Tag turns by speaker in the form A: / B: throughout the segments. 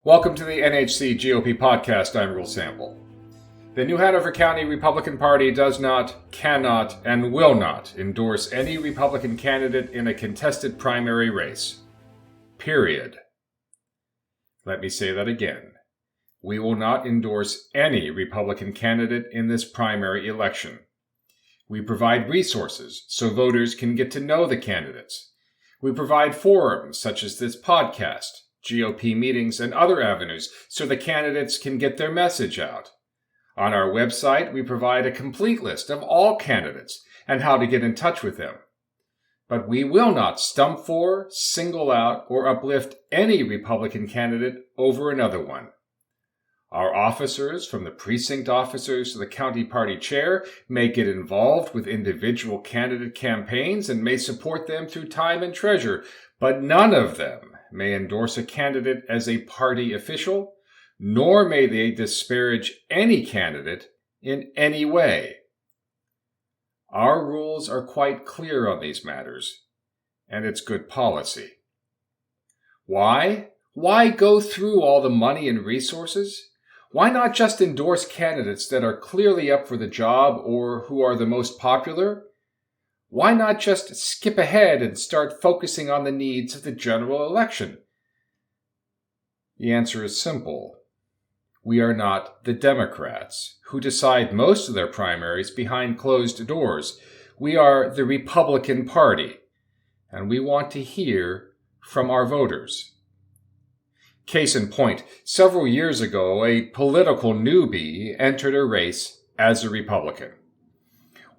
A: Welcome to the NHC GOP podcast. I'm Real Sample. The New Hanover County Republican Party does not, cannot, and will not endorse any Republican candidate in a contested primary race. Period. Let me say that again. We will not endorse any Republican candidate in this primary election. We provide resources so voters can get to know the candidates. We provide forums such as this podcast, GOP meetings, and other avenues so the candidates can get their message out. On our website, we provide a complete list of all candidates and how to get in touch with them. But we will not stump for, single out, or uplift any Republican candidate over another one. Our officers, from the precinct officers to the county party chair, may get involved with individual candidate campaigns and may support them through time and treasure, but none of them may endorse a candidate as a party official, nor may they disparage any candidate in any way. Our rules are quite clear on these matters, and it's good policy. Why? Why go through all the money and resources? Why not just endorse candidates that are clearly up for the job or who are the most popular? Why not just skip ahead and start focusing on the needs of the general election? The answer is simple. We are not the Democrats, who decide most of their primaries behind closed doors. We are the Republican Party, and we want to hear from our voters. Case in point, several years ago, a political newbie entered a race as a Republican.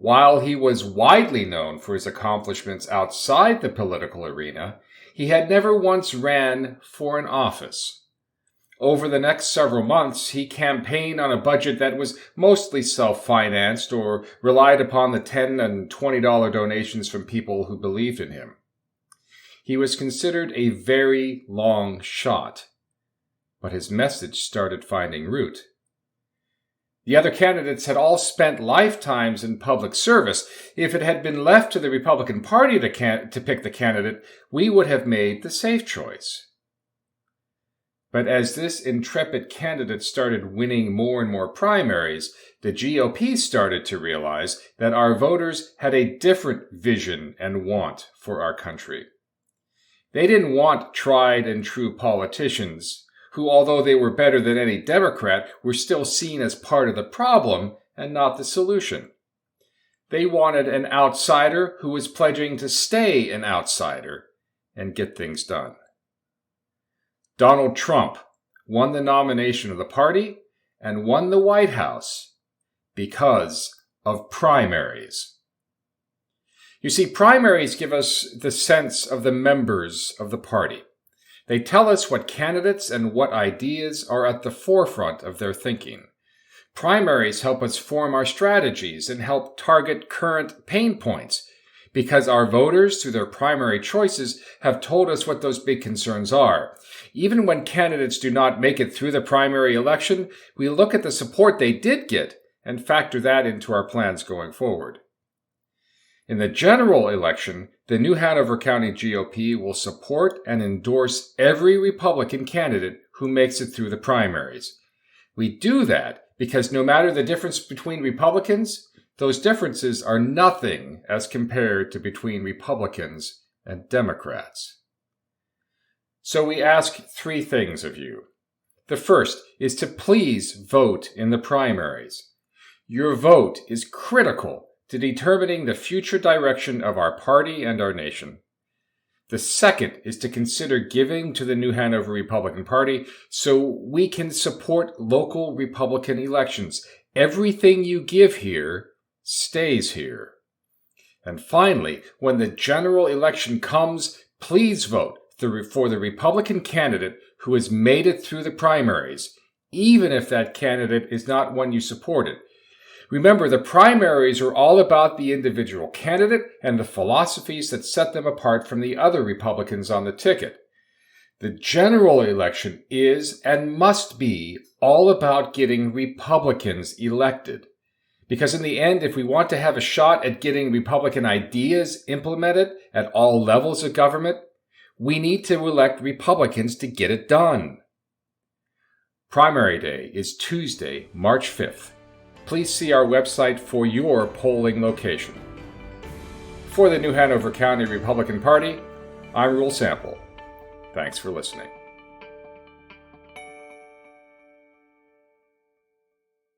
A: While he was widely known for his accomplishments outside the political arena, he had never once ran for an office. Over the next several months, he campaigned on a budget that was mostly self-financed or relied upon the $10 and $20 donations from people who believed in him. He was considered a very long shot, but his message started finding root. The other candidates had all spent lifetimes in public service. If it had been left to the Republican Party to pick the candidate, we would have made the safe choice. But as this intrepid candidate started winning more and more primaries, the GOP started to realize that our voters had a different vision and want for our country. They didn't want tried and true politicians who, although they were better than any Democrat, were still seen as part of the problem and not the solution. They wanted an outsider who was pledging to stay an outsider and get things done. Donald Trump won the nomination of the party and won the White House because of primaries. You see, primaries give us the sense of the members of the party. They tell us what candidates and what ideas are at the forefront of their thinking. Primaries help us form our strategies and help target current pain points, because our voters, through their primary choices, have told us what those big concerns are. Even when candidates do not make it through the primary election, we look at the support they did get and factor that into our plans going forward. In the general election, the New Hanover County GOP will support and endorse every Republican candidate who makes it through the primaries. We do that because no matter the difference between Republicans, those differences are nothing as compared to between Republicans and Democrats. So we ask three things of you. The first is to please vote in the primaries. Your vote is critical to determining the future direction of our party and our nation. The second is to consider giving to the New Hanover Republican Party so we can support local Republican elections. Everything you give here stays here. And finally, when the general election comes, please vote for the Republican candidate who has made it through the primaries, even if that candidate is not one you supported. Remember, the primaries are all about the individual candidate and the philosophies that set them apart from the other Republicans on the ticket. The general election is and must be all about getting Republicans elected. Because in the end, if we want to have a shot at getting Republican ideas implemented at all levels of government, we need to elect Republicans to get it done. Primary day is Tuesday, March 5th. Please see our website for your polling location. For the New Hanover County Republican Party, I'm Rule Sample. Thanks for listening.